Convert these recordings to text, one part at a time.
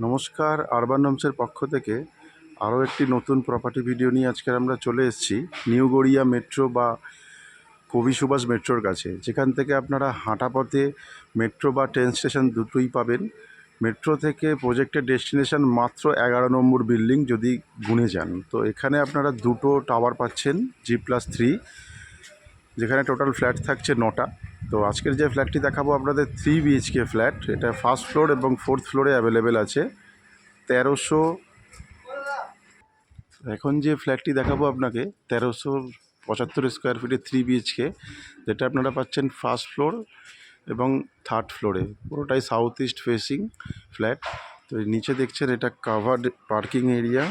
নমস্কার, আরবান হোমসের পক্ষ থেকে আরও একটি নতুন প্রপার্টি ভিডিও নিয়ে আজকে আমরা চলে এসেছি নিউ গড়িয়া মেট্রো বা কবি সুভাষ মেট্রোর কাছে, যেখান থেকে আপনারা হাঁটা পথে মেট্রো বা ট্রেন স্টেশন দুটোই পাবেন। মেট্রো থেকে প্রজেক্টের ডেস্টিনেশন মাত্র 11 নম্বর বিল্ডিং যদি গুনে যান। তো এখানে আপনারা দুটো টাওয়ার পাচ্ছেন G+3, যেখানে টোটাল ফ্ল্যাট থাকছে 9টা। তো আজকের যে ফ্ল্যাটটি দেখাবো আপনাদের 3 BHK ফ্ল্যাট। এটা ফার্স্ট ফ্লোর এবং ফোর্থ ফ্লোরে অ্যাভেলেবেল আছে। 1300 এখন যে ফ্ল্যাটটি দেখাবো আপনাকে 1375 স্কোয়ার ফিটে 3 BHK, যেটা আপনারা পাচ্ছেন ফার্স্ট ফ্লোর এবং থার্ড ফ্লোরে। পুরোটাই সাউথ ইস্ট ফেসিং ফ্ল্যাট। তো নিচে দেখছেন এটা কাভার্ড পার্কিং এরিয়া,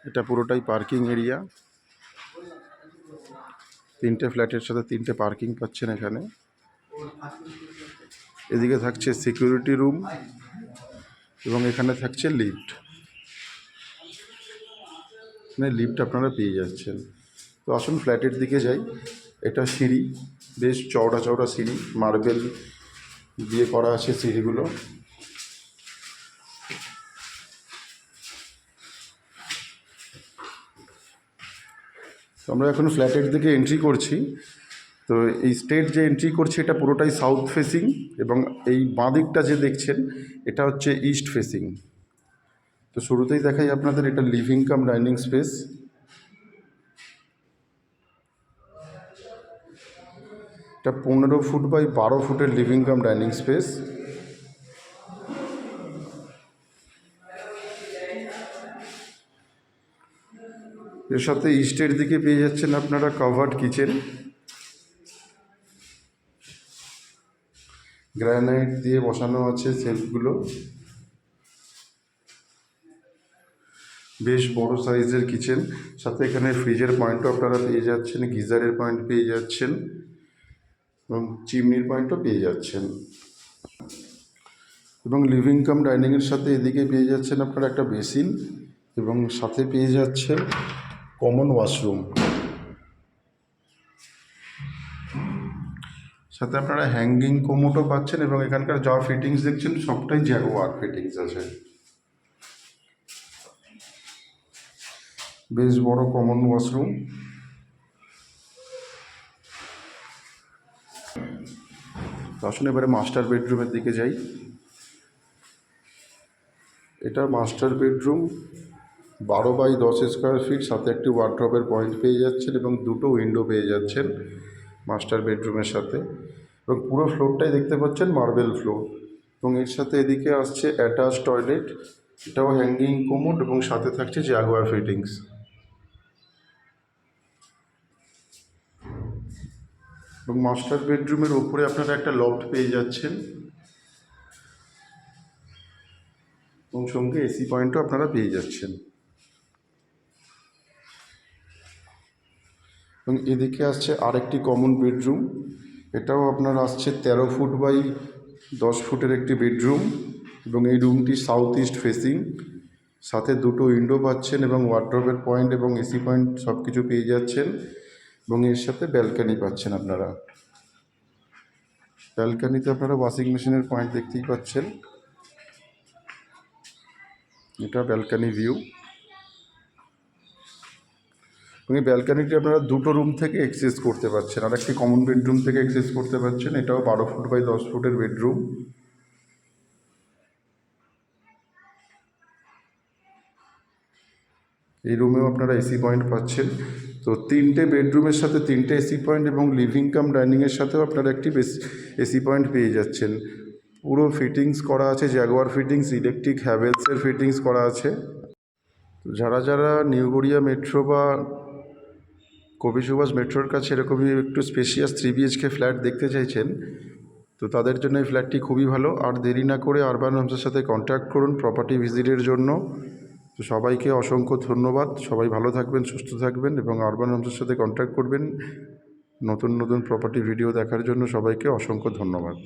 এটা পুরোটাই পার্কিং এরিয়া। 3টে ফ্ল্যাটের সাথে 3টে পার্কিং পাচ্ছেন এখানে। এদিকে থাকছে সিকিউরিটি রুম এবং এখানে থাকছে লিফট। এখানে লিফট আপনারা পেয়ে যাচ্ছেন। তো আসুন ফ্ল্যাটের দিকে যাই। এটা সিঁড়ি, বেশ চওড়া চওড়া সিঁড়ি, মার্বেল দিয়ে করা আছে সিঁড়িগুলো। আমরা এখন ফ্ল্যাটের দিকে এন্ট্রি করছি। তো এই স্টেট যে এন্ট্রি করছে এটা পুরোটাই সাউথ ফেসিং এবং এই বাঁ দিকটা যে দেখছেন এটা হচ্ছে ইস্ট ফেসিং। তো শুরুতেই দেখাই আপনাদের এটা লিভিং কাম ডাইনিং স্পেস। এটা 15 ফুট বাই 12 ফুটের লিভিং কাম ডাইনিং স্পেস। এর সাথে ইস্টের দিকে পেয়ে যাচ্ছেন আপনারা কাভার্ড কিচেন, গ্রানাইট দিয়ে বসানো আছে সেলফগুলো। বেশ বড় সাইজের কিচেন, সাথে এখানে ফ্রিজের পয়েন্টও আপনারা পেয়ে যাচ্ছেন, গিজারের পয়েন্ট পেয়ে যাচ্ছেন এবং চিমনির পয়েন্টও পেয়ে যাচ্ছেন। এবং লিভিং কাম ডাইনিংয়ের সাথে এদিকে পেয়ে যাচ্ছেন আপনারা একটা বেসিন এবং সাথে পেয়ে যাচ্ছেন কমন ওয়াশরুম। সাথে আপনারা হ্যাঙ্গিং কোমোটও পাচ্ছেন এবং এখানকার যা ফিটিংস দেখছেন সবটাই জ্যাগুয়ার ফিটিংস আছে। বেশ বড় কমন ওয়াশরুম। আসুন এবারে মাস্টার বেডরুমের দিকে যাই। এটা master bedroom, 12 by 10 square feet, সাথে একটি ওয়ার্ড্রবের পয়েন্ট পেয়ে যাচ্ছেন এবং দুটো উইন্ডো পেয়ে যাচ্ছেন মাস্টার বেডরুমের সাথে। এবং পুরো ফ্লোরটাই দেখতে পাচ্ছেন মার্বেল ফ্লোর। এবং এর সাথে এদিকে আসছে অ্যাটাচ টয়লেট, এটাও হ্যাঙ্গিং কোমোড এবং সাথে থাকছে জ্যাগুয়ার ফিটিংস। এবং মাস্টার বেডরুমের ওপরে আপনারা একটা লফট পেয়ে যাচ্ছেন এবং সঙ্গে এসি পয়েন্টও আপনারা পেয়ে যাচ্ছেন। এবং এদিকে আসছে আরেকটি কমন বেডরুম, এটাও আপনার আসছে 13 ফুট বাই 10 ফুটের একটি বেডরুম এবং এই রুমটি সাউথ ইস্ট ফেসিং, সাথে দুটো উইন্ডো পাচ্ছেন এবং ওয়ার্ড্রবের পয়েন্ট এবং এসি পয়েন্ট সব কিছু পেয়ে যাচ্ছেন এবং এর সাথে ব্যালকানি পাচ্ছেন আপনারা। ব্যালকানিতে আপনারা ওয়াশিং মেশিনের পয়েন্ট দেখতেই পাচ্ছেন। এটা ব্যালকানি ভিউ এবং এই ব্যালকানিটি আপনারা দুটো রুম থেকে অ্যাক্সেস করতে পারছেন, আর একটি কমন বেডরুম থেকে অ্যাক্সেস করতে পারছেন। এটাও 12 ফুট বাই 10 ফুটের বেডরুম। এই রুমেও আপনারা এসি পয়েন্ট পাচ্ছেন। তো 3টে বেডরুমের সাথে 3টে এসি পয়েন্ট এবং লিভিং কাম ডাইনিংয়ের সাথেও আপনারা একটি এসি পয়েন্ট পেয়ে যাচ্ছেন। পুরো ফিটিংস করা আছে জ্যাগুয়ার ফিটিংস, ইলেকট্রিক হ্যাভেলসের ফিটিংস করা আছে। যারা যারা নিউ গড়িয়া মেট্রো বা কবি সুভাষ মেট্রোর কাছে এরকমই একটু স্পেশিয়াস 3 BHK ফ্ল্যাট দেখতে চাইছেন, তো তাদের জন্য এই ফ্ল্যাটটি খুবই ভালো। আর দেরি না করে আরবান হোমসের সাথে কন্ট্যাক্ট করুন প্রপার্টি ভিজিটের জন্য। তো সবাইকে অসংখ্য ধন্যবাদ। সবাই ভালো থাকবেন, সুস্থ থাকবেন এবং আরবান হোমসের সাথে কন্ট্যাক্ট করবেন নতুন নতুন প্রপার্টি ভিডিও দেখার জন্য। সবাইকে অসংখ্য ধন্যবাদ।